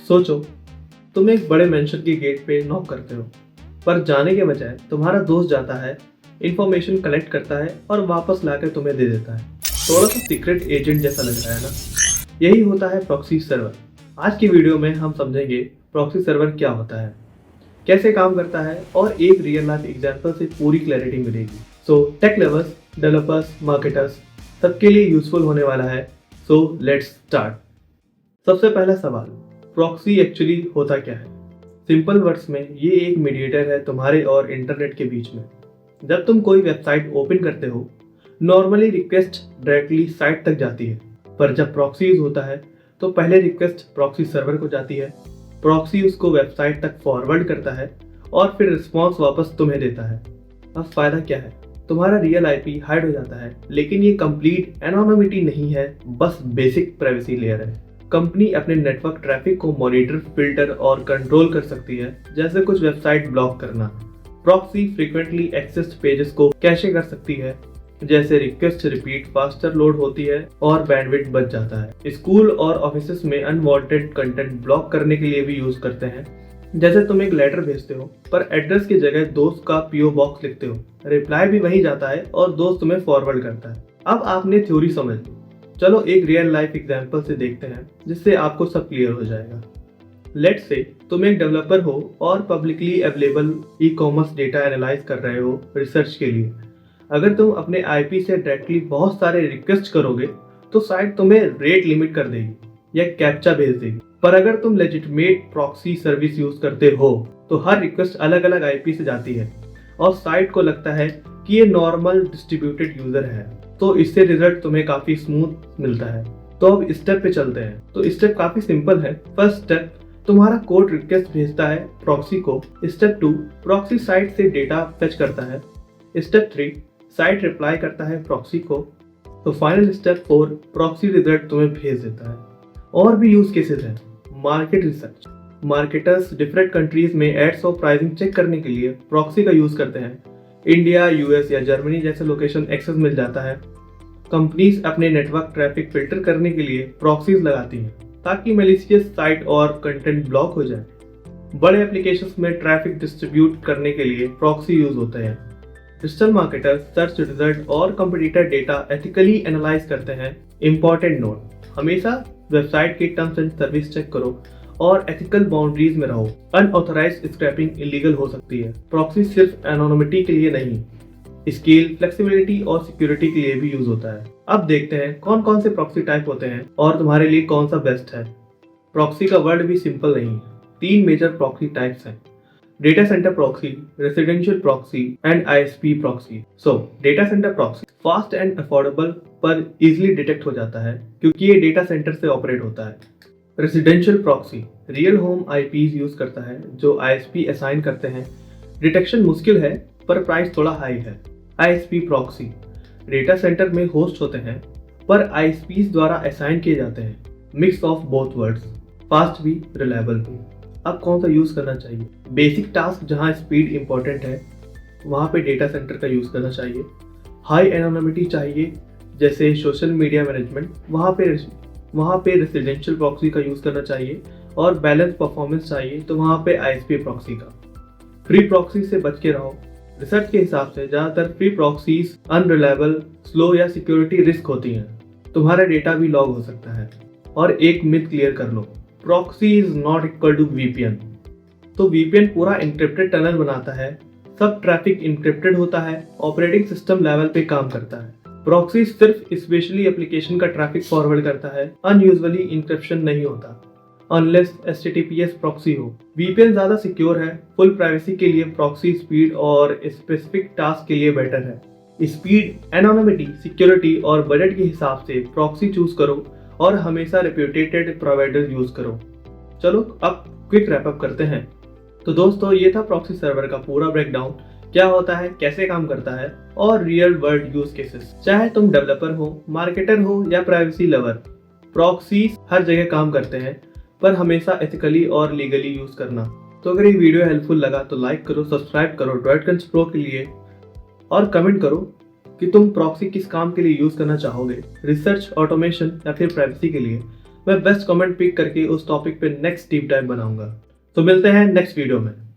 सोचो, तुम एक बड़े मेंशन के गेट पे नॉक करते हो, पर जाने के बजाय तुम्हारा दोस्त जाता है, इंफॉर्मेशन कलेक्ट करता है और वापस लाकर तुम्हें दे देता है। थोड़ा सा सीक्रेट एजेंट जैसा लग रहा है ना? यही होता है प्रॉक्सी सर्वर। आज की वीडियो में हम समझेंगे प्रॉक्सी सर्वर क्या होता है, कैसे काम करता है और एक रियल लाइफ एग्जांपल से पूरी क्लैरिटी मिलेगी। So tech lovers, developers, marketers सबके लिए यूजफुल होने वाला है। So let's start. सबसे पहला सवाल, प्रॉक्सी एक्चुअली होता क्या है? सिंपल वर्ड्स में ये एक मीडिएटर है तुम्हारे और इंटरनेट के बीच में। जब तुम कोई वेबसाइट ओपन करते हो, नॉर्मली रिक्वेस्ट डायरेक्टली साइट तक जाती है, पर जब प्रॉक्सी यूज होता है तो पहले रिक्वेस्ट प्रॉक्सी सर्वर को जाती है, प्रॉक्सी उसको वेबसाइट तक फॉरवर्ड करता है और फिर रिस्पॉन्स वापस तुम्हें देता है। अब फायदा क्या है? तुम्हारा रियल आईपी हाइड हो जाता है, लेकिन ये कंप्लीट एनोनिमिटी नहीं है, बस बेसिक प्राइवेसी लेयर है। कंपनी अपने नेटवर्क ट्रैफिक को मॉनिटर, फिल्टर और कंट्रोल कर सकती है, जैसे कुछ वेबसाइट ब्लॉक करना। प्रॉक्सी फ्रीक्वेंटली एक्सेस्ड पेजेस को कैशे कर सकती है, जैसे रिक्वेस्ट रिपीट फास्टर लोड होती है और बैंडविड्थ बच जाता है। स्कूल और ऑफिसेस में अनवांटेड कंटेंट ब्लॉक करने के लिए भी यूज करते हैं, जैसे तुम एक लेटर भेजते हो पर एड्रेस की जगह दोस्त का पीओ बॉक्स लिखते हो, रिप्लाई भी वहीं जाता है और दोस्त तुम्हें फॉरवर्ड करता है। अब आपने थ्योरी समझ ली, चलो एक रियल लाइफ एग्जांपल से देखते हैं, जिससे आपको सब क्लियर हो जाएगा। लेट्स से तुम एक डेवलपर हो और publicly available e commerce data analyse कर रहे हो रिसर्च के लिए। अगर तुम अपने आईपी से डायरेक्टली बहुत सारे रिक्वेस्ट करोगे तो साइट तुम्हें रेट लिमिट कर देगी या कैप्चा भेज देगी। पर अगर तुम लेजिटिमेट प्रॉक्सी सर्विस यूज करते हो तो हर रिक्वेस्ट अलग अलग आईपी से जाती है और साइट को लगता है कि ये नॉर्मल डिस्ट्रीब्यूटेड यूजर है, तो इससे रिजल्ट तुम्हें काफी स्मूथ मिलता है। तो अब स्टेप पे चलते हैं। तो स्टेप काफी सिंपल है। फर्स्ट स्टेप, तुम्हारा कोड रिक्वेस्ट भेजता है प्रॉक्सी को। स्टेप 2, प्रॉक्सी साइट से डेटा फेच करता है। स्टेप 3, साइट रिप्लाई करता है प्रॉक्सी को। तो फाइनल स्टेप 4, प्रॉक्सी रिजल्ट तुम्हें भेज देता है। और भी यूज केसेस हैं। Market research, marketers different countries में एड्स और प्राइसिंग चेक करने के लिए प्रॉक्सी का यूज करते हैं। इंडिया, यूएस या जर्मनी जैसे लोकेशन एक्सेस मिल जाता है। कंपनीज अपने नेटवर्क ट्रैफिक फिल्टर करने के लिए प्रॉक्सीज लगाती हैं, ताकि मैलिशियस साइट और कंटेंट ब्लॉक हो जाए। बड़े एप्लीकेशंस में ट्रैफिक डिस्ट्रीब्यूट करने के लिए प्रॉक्सी यूज होते हैं। डिजिटल मार्केटर्स सर्च रिजल्ट और कंपटीटर डेटा एथिकली एनालाइज करते हैं। इंपॉर्टेंट नोट, हमेशा वेबसाइट की टर्म्स एंड सर्विस चेक करो और एथिकल बाउंड्रीज में रहो। अनऑथराइज्ड स्क्रैपिंग इलीगल हो सकती है। प्रॉक्सी सिर्फ एनोनिमिटी के लिए नहीं, स्केल, फ्लेक्सिबिलिटी और सिक्योरिटी के लिए भी यूज होता है। अब देखते हैं कौन कौन से प्रॉक्सी टाइप होते हैं और तुम्हारे लिए कौन सा बेस्ट है। प्रॉक्सी का वर्ड भी सिंपल नहीं है। 3 मेजर प्रॉक्सी टाइप्स हैं: data centre proxy, residential proxy and ISP proxy. So data centre proxy fast and affordable पर इजीली डिटेक्ट हो जाता है, क्योंकि ये डेटा सेंटर से ऑपरेट होता है। Residential proxy real home IPs use करता है, जो आईएसपी असाइन करते हैं। डिटेक्शन मुश्किल है पर प्राइस थोड़ा हाई है। आईएसपी प्रॉक्सी डेटा सेंटर में होस्ट होते हैं पर आईएसपीज द्वारा असाइन किए जाते हैं। Mix of both words, fast भी, रिलायबल भी। अब कौन सा यूज करना चाहिए? बेसिक टास्क जहां स्पीड इंपॉर्टेंट है, वहां पे डेटा सेंटर का यूज करना चाहिए। हाई एनोनिमिटी चाहिए, जैसे सोशल मीडिया मैनेजमेंट, वहाँ पे रेसिडेंशियल प्रॉक्सी का यूज करना चाहिए। और बैलेंस परफॉर्मेंस चाहिए तो वहाँ पे आईएसपी प्रॉक्सी का। फ्री प्रॉक्सी से बच के रहो। रिसर्च के हिसाब से ज्यादातर फ्री प्रॉक्सीज अनरिलायबल, स्लो या सिक्योरिटी रिस्क होती हैं। तुम्हारा डेटा भी लॉग हो सकता है। और एक मिथ क्लियर कर लो, proxy is not equal to VPN. तो वीपीएन पूरा इंक्रिप्टेड टनल बनाता है, सब ट्रैफिक इंक्रिप्टेड होता है, ऑपरेटिंग सिस्टम लेवल पे काम करता है। प्रॉक्सी सिर्फ स्पेशली एप्लीकेशन का ट्रैफिक फॉरवर्ड करता है, अनयूजुअली इंक्रिप्शन नहीं होता अनलेस एचटीटीपीएस प्रॉक्सी हो। वीपीएन ज्यादा सिक्योर है। फुल प्राइवेसी के लिए प्रॉक्सी स्पीड और स्पेसिफिक टास्क के लिए बेटर है। स्पीड, एनोनिमिटी, सिक्योरिटी और बजट के हिसाब से प्रॉक्सी चूज करो और हमेशा रेप्यूटेड प्रोवाइडर यूज करो। चलो अब क्विक रैप अप करते हैं। तो दोस्तों, ये था प्रॉक्सी सर्वर का पूरा ब्रेकडाउन। क्या होता है, कैसे काम करता है और रियल वर्ल्ड यूज केसेस। चाहे तुम डेवलपर हो, मार्केटर हो या प्राइवेसी लवर, प्रॉक्सीज हर जगह काम करते हैं, पर हमेशा एथिकली और लीगली यूज करना। तो अगर ये वीडियो हेल्पफुल लगा तो लाइक करो, सब्सक्राइब करो ड्रॉइडकंस प्रो के लिए, और कमेंट करो कि तुम प्रॉक्सी किस काम के लिए यूज करना चाहोगे, रिसर्च, ऑटोमेशन या फिर प्राइवेसी के लिए। मैं बेस्ट कमेंट पिक करके उस टॉपिक पे नेक्स्ट डीप डाइव बनाऊंगा। तो मिलते हैं नेक्स्ट वीडियो में।